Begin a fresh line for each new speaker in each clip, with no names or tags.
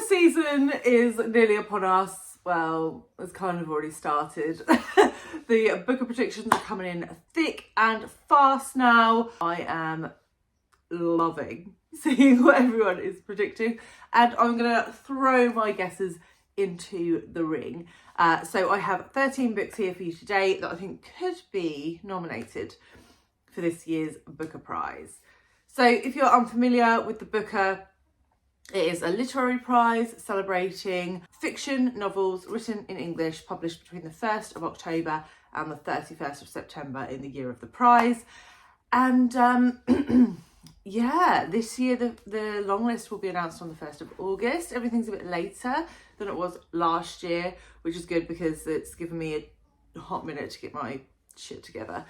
season is nearly upon us. Well, it's kind of already started. The Booker predictions are coming in thick and fast now. I am loving seeing what everyone is predicting, and I'm gonna throw my guesses into the ring. So I have 13 books here for you today that I think could be nominated for this year's Booker Prize. So if you're unfamiliar with the Booker, it is a literary prize celebrating fiction novels written in English published between the 1st of October and the 31st of September in the year of the prize. And yeah, this year the long list will be announced on the 1st of August. Everything's a bit later than it was last year, which is good because it's given me a hot minute to get my shit together.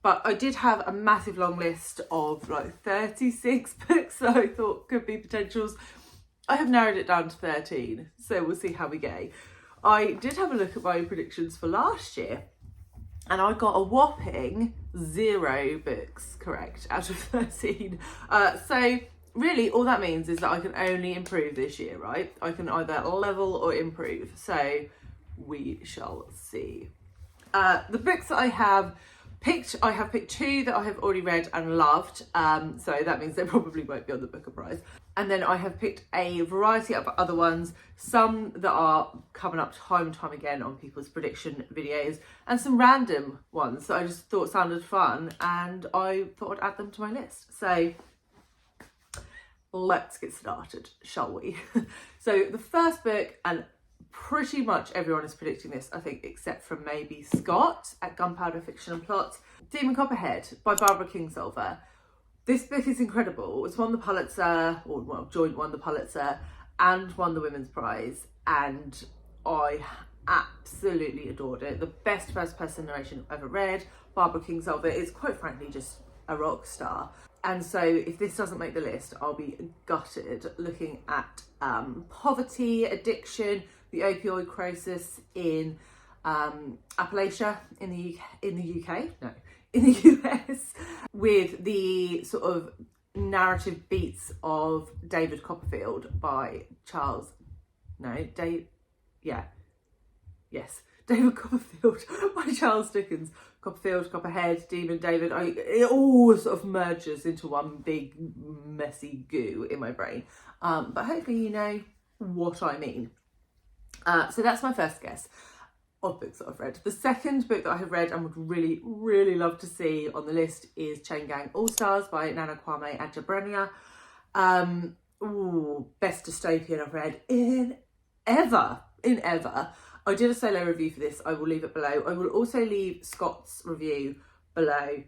But I did have a massive long list of like 36 books that I thought could be potentials. I have narrowed it down to 13, so we'll see how we go. I did have a look at my predictions for last year, and I got a whopping 0 books correct out of 13. So really all that means is that I can only improve this year, right? I can either level or improve. So we shall see. The books that I have picked 2 that I have already read and loved. So that means they probably won't be on the Booker Prize. And then I have picked a variety of other ones, some that are coming up time and time again on people's prediction videos, and some random ones that I just thought sounded fun, and I thought I'd add them to my list. So let's get started, shall we? So the first book, and pretty much everyone is predicting this, I think, except for maybe Scott at Gunpowder Fiction and Plot, Demon Copperhead by Barbara Kingsolver. This book is incredible. It's won the Pulitzer, or well, joint won the Pulitzer and won the Women's Prize, and I absolutely adored it. The best first person narration I've ever read. Barbara Kingsolver is quite frankly just a rock star. And so if this doesn't make the list, I'll be gutted, looking at poverty, addiction, the opioid crisis in Appalachia in the US, with the sort of narrative beats of David Copperfield by David Copperfield by Charles Dickens. Copperfield, Copperhead, Demon, David, it all sort of merges into one big messy goo in my brain. But hopefully you know what I mean. So that's my first guess of books that I've read. The second book that I have read and would really, really love to see on the list is Chain Gang All Stars by Nana Kwame Adjei-Brenyah. Best dystopian I've read in ever. I did a solo review for this. I will leave it below. I will also leave Scott's review below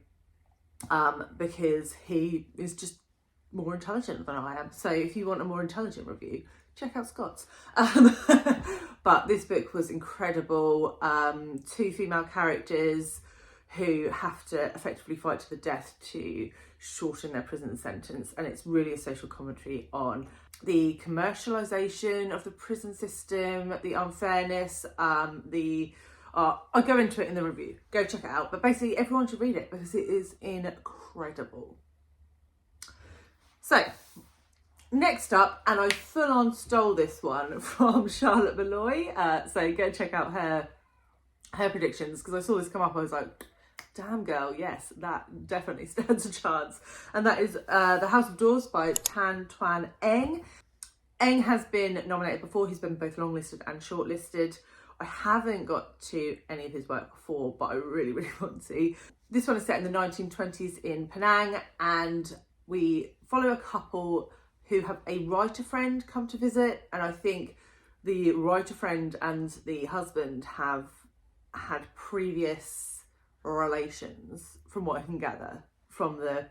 because he is just more intelligent than I am. So if you want a more intelligent review, check out Scott's. But this book was incredible. 2 female characters who have to effectively fight to the death to shorten their prison sentence, and it's really a social commentary on the commercialisation of the prison system, the unfairness, I go into it in the review. Go check it out. But basically everyone should read it because it is incredible. So next up, and I full on stole this one from Charlotte Malloy, so go check out her predictions, because I saw this come up. I was like, damn girl, yes, that definitely stands a chance. And that is The House of Doors by Twang. Eng has been nominated before. He's been both longlisted and shortlisted. I haven't got to any of his work before, but I really, really want to. This one is set in the 1920s in Penang, and we follow a couple who have a writer friend come to visit, and I think the writer friend and the husband have had previous relations, from what I can gather from the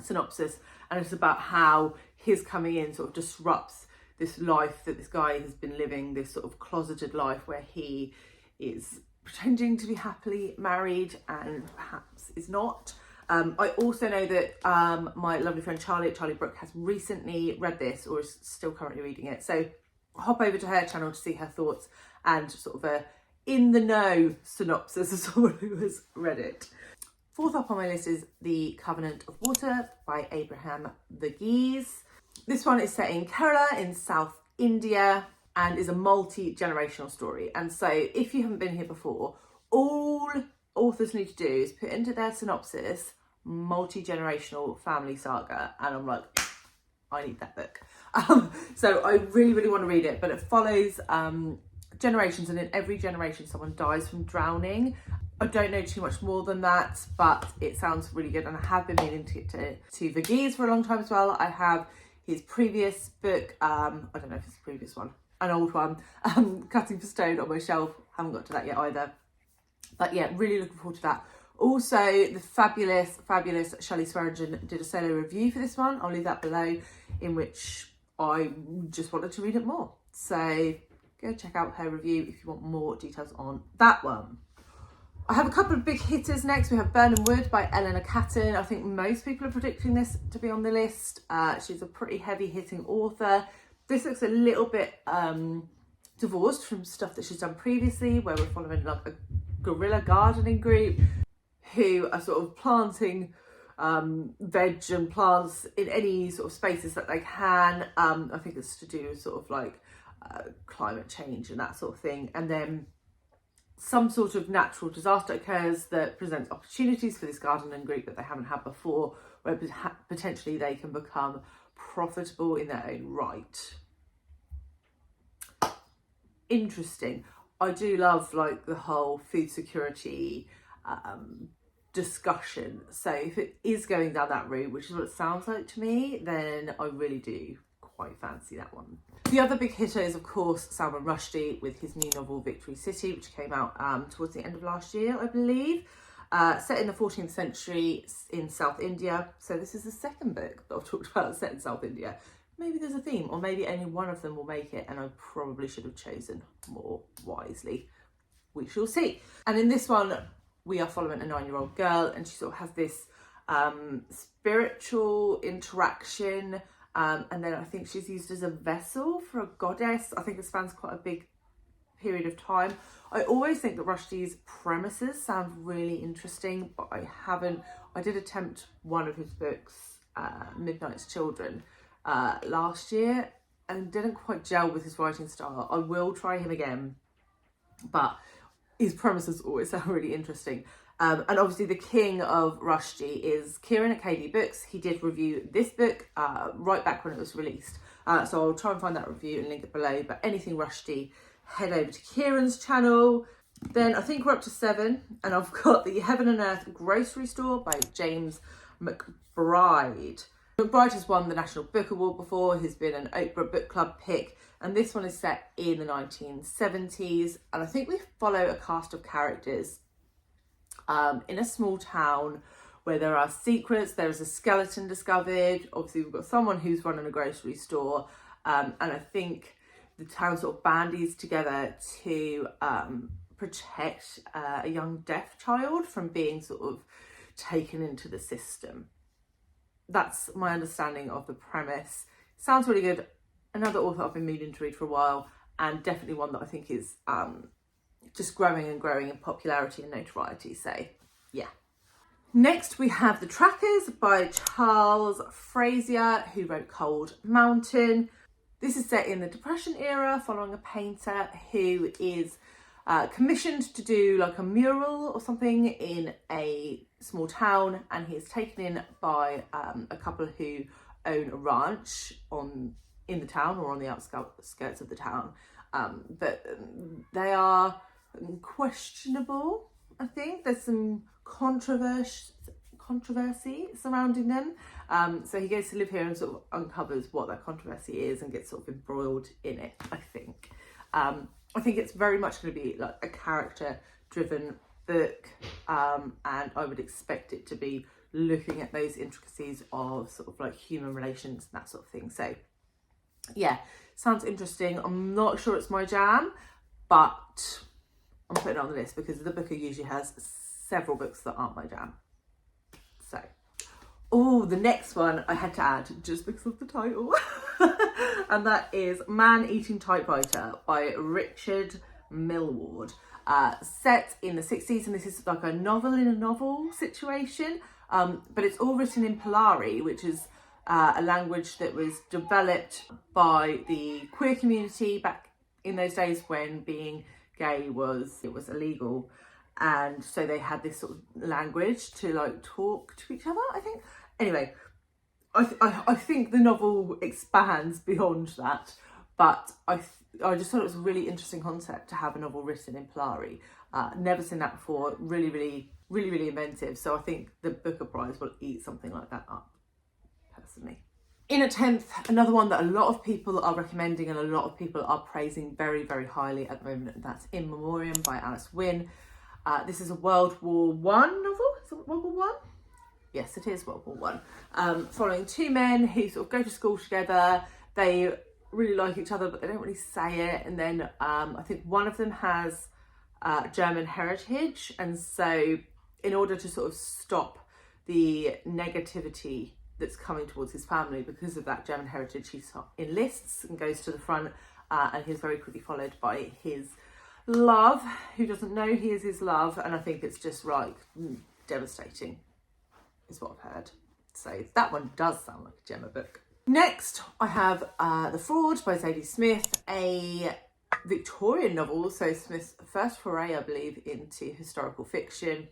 synopsis, and it's about how his coming in sort of disrupts this life that this guy has been living, this sort of closeted life where he is pretending to be happily married and perhaps is not. I also know that my lovely friend Charlie Brooke has recently read this, or is still currently reading it, so hop over to her channel to see her thoughts and sort of a in the know synopsis of someone who has read it. Fourth up on my list is The Covenant of Water by Abraham Verghese. This one is set in Kerala in South India and is a multi-generational story. And so if you haven't been here before, all authors need to do is put into their synopsis multi-generational family saga, and I'm like, I need that book. So I really, really want to read it, but it follows generations, and in every generation someone dies from drowning. I don't know too much more than that, but it sounds really good, and I have been meaning to get to Verghese for a long time as well. I have his previous book, I don't know if it's the previous one, an old one, Cutting for Stone on my shelf. Haven't got to that yet either. But yeah, really looking forward to that. Also, the fabulous Shelley Swearingen did a solo review for this one. I'll leave that below, in which I just wanted to read it more. So go check out her review if you want more details on that one. I have a couple of big hitters next. We have Birnam by Eleanor Catton. I think most people are predicting this to be on the list. She's a pretty heavy hitting author. This looks a little bit divorced from stuff that she's done previously, where we're following like a guerrilla gardening group who are sort of planting veg and plants in any sort of spaces that they can. I think it's to do with sort of like climate change and that sort of thing. And then some sort of natural disaster occurs that presents opportunities for this gardening group that they haven't had before, where potentially they can become profitable in their own right. Interesting. I do love like the whole food security discussion. So if it is going down that route, which is what it sounds like to me, then I really do quite fancy that one. The other big hitter is of course Salman Rushdie with his new novel Victory City, which came out towards the end of last year, I believe. Set in the 14th century in South India. So this is the second book that I've talked about set in South India. Maybe there's a theme, or maybe only one of them will make it, and I probably should have chosen more wisely. We shall see. And in this one, we are following a 9-year-old girl, and she sort of has this spiritual interaction, and then I think she's used as a vessel for a goddess. I think it spans quite a big period of time. I always think that Rushdie's premises sound really interesting, but I did attempt one of his books, Midnight's Children, last year, and didn't quite gel with his writing style. I will try him again, but his premises always sound really interesting. And obviously the king of Rushdie is Kieran at KD Books. He did review this book right back when it was released. So I'll try and find that review and link it below. But anything Rushdie, head over to Kieran's channel. Then I think we're up to 7. And I've got the Heaven and Earth Grocery Store by James McBride. McBride has won the National Book Award before. He's been an Oprah Book Club pick. And this one is set in the 1970s. And I think we follow a cast of characters in a small town where there are secrets. There is a skeleton discovered. Obviously, we've got someone who's running a grocery store. And I think the town sort of bandies together to protect a young deaf child from being sort of taken into the system. That's my understanding of the premise. Sounds really good. Another author I've been meaning to read for a while, and definitely one that I think is just growing and growing in popularity and notoriety. So yeah. Next we have The Trackers by Charles Frazier, who wrote Cold Mountain. This is set in the Depression era, following a painter who is commissioned to do like a mural or something in a small town, and he is taken in by a couple who own a ranch in the town or on the outskirts of the town, but they are questionable. I think there's some controversy surrounding them, so he goes to live here and sort of uncovers what that controversy is and gets sort of embroiled in it. I think it's very much going to be like a character driven book, and I would expect it to be looking at those intricacies of sort of like human relations and that sort of thing. So yeah, sounds interesting. I'm not sure it's my jam, but I'm putting it on the list because the booker usually has several books that aren't my jam. So, oh, the next one I had to add just because of the title. And that is Man-Eating Typewriter by Richard Milward. Set in the 60s, and this is like a novel in a novel situation, but it's all written in Polari, which is a language that was developed by the queer community back in those days when being gay was illegal, and so they had this sort of language to like talk to each other, I think. Anyway, I think the novel expands beyond that, but I just thought it was a really interesting concept to have a novel written in Polari. Never seen that before. Really inventive. So I think the Booker Prize will eat something like that up, personally. In a 10th, another one that a lot of people are recommending and a lot of people are praising very highly at the moment, and that's In Memoriam by Alice Winn. This is a World War One novel. Is it World War One? Yes, it is World War One. Following two men who sort of go to school together. They really like each other, but they don't really say it. And then I think one of them has German heritage, and so in order to sort of stop the negativity that's coming towards his family because of that German heritage, he enlists and goes to the front, and he's very quickly followed by his love, who doesn't know he is his love, and I think it's just like devastating is what I've heard. So that one does sound like a Gemma book. Next, I have The Fraud by Zadie Smith, a Victorian novel, so Smith's first foray, I believe, into historical fiction.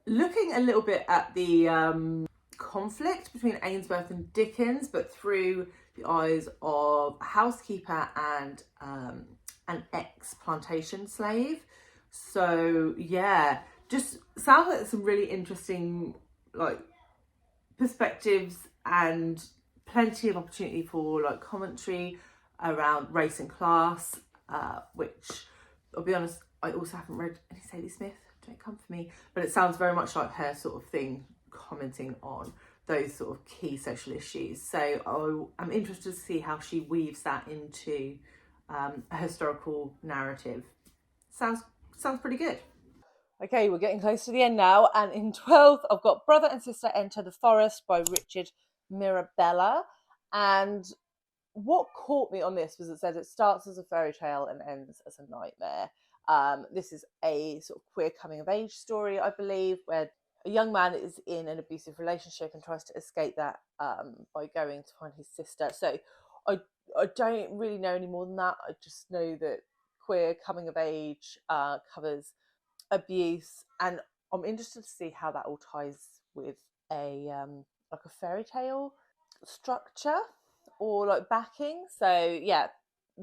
Looking a little bit at the conflict between Ainsworth and Dickens, but through the eyes of a housekeeper and an ex-plantation slave. So yeah, just sounds like some really interesting like perspectives and plenty of opportunity for like commentary around race and class, which I'll be honest, I also haven't read any Zadie Smith, don't come for me, but it sounds very much like her sort of thing, commenting on those sort of key social issues. So I'm interested to see how she weaves that into a historical narrative. Sounds pretty good. Okay, we're getting close to the end now, and in 12th I've got Brother and Sister Enter the Forest by Richard Mirabella. And what caught me on this was it says it starts as a fairy tale and ends as a nightmare. This is a sort of queer coming of age story, I believe, where a young man is in an abusive relationship and tries to escape that by going to find his sister. So I don't really know any more than that. I just know that queer coming of age covers abuse, and I'm interested to see how that all ties with a like a fairy tale structure or like backing. So yeah,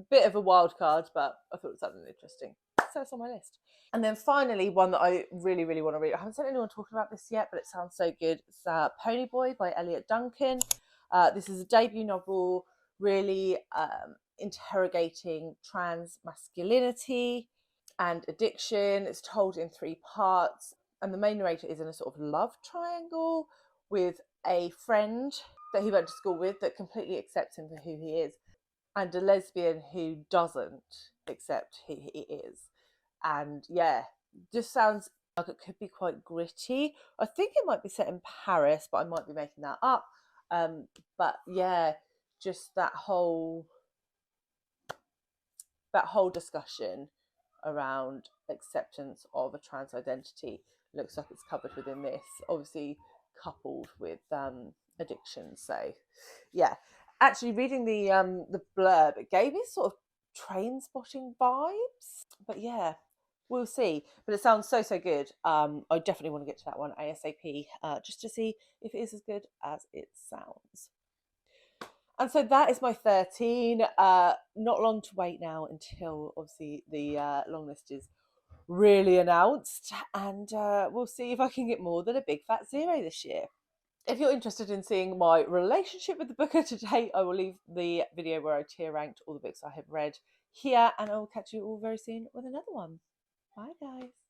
bit of a wild card, but I thought it was something interesting, so it's on my list. And then finally, one that I really want to read. I haven't seen anyone talking about this yet, but it sounds so good. It's Ponyboy by Eliot Duncan. This is a debut novel, really interrogating trans masculinity and addiction. It's told in 3 parts, and the main narrator is in a sort of love triangle with a friend that he went to school with that completely accepts him for who he is, and a lesbian who doesn't accept who he is. And yeah, just sounds like it could be quite gritty. I think it might be set in Paris, but I might be making that up. But yeah, just that whole discussion around acceptance of a trans identity looks like it's covered within this, obviously coupled with addiction. So yeah, actually reading the blurb, it gave me sort of Train Spotting vibes, but yeah, we'll see. But it sounds so good. I definitely want to get to that one ASAP, just to see if it is as good as it sounds. And so that is my 13. Not long to wait now until obviously the long list is really announced, and we'll see if I can get more than a big fat 0 this year. If you're interested in seeing my relationship with the Booker to date, I will leave the video where I tier ranked all the books I have read here, and I will catch you all very soon with another one. Bye guys.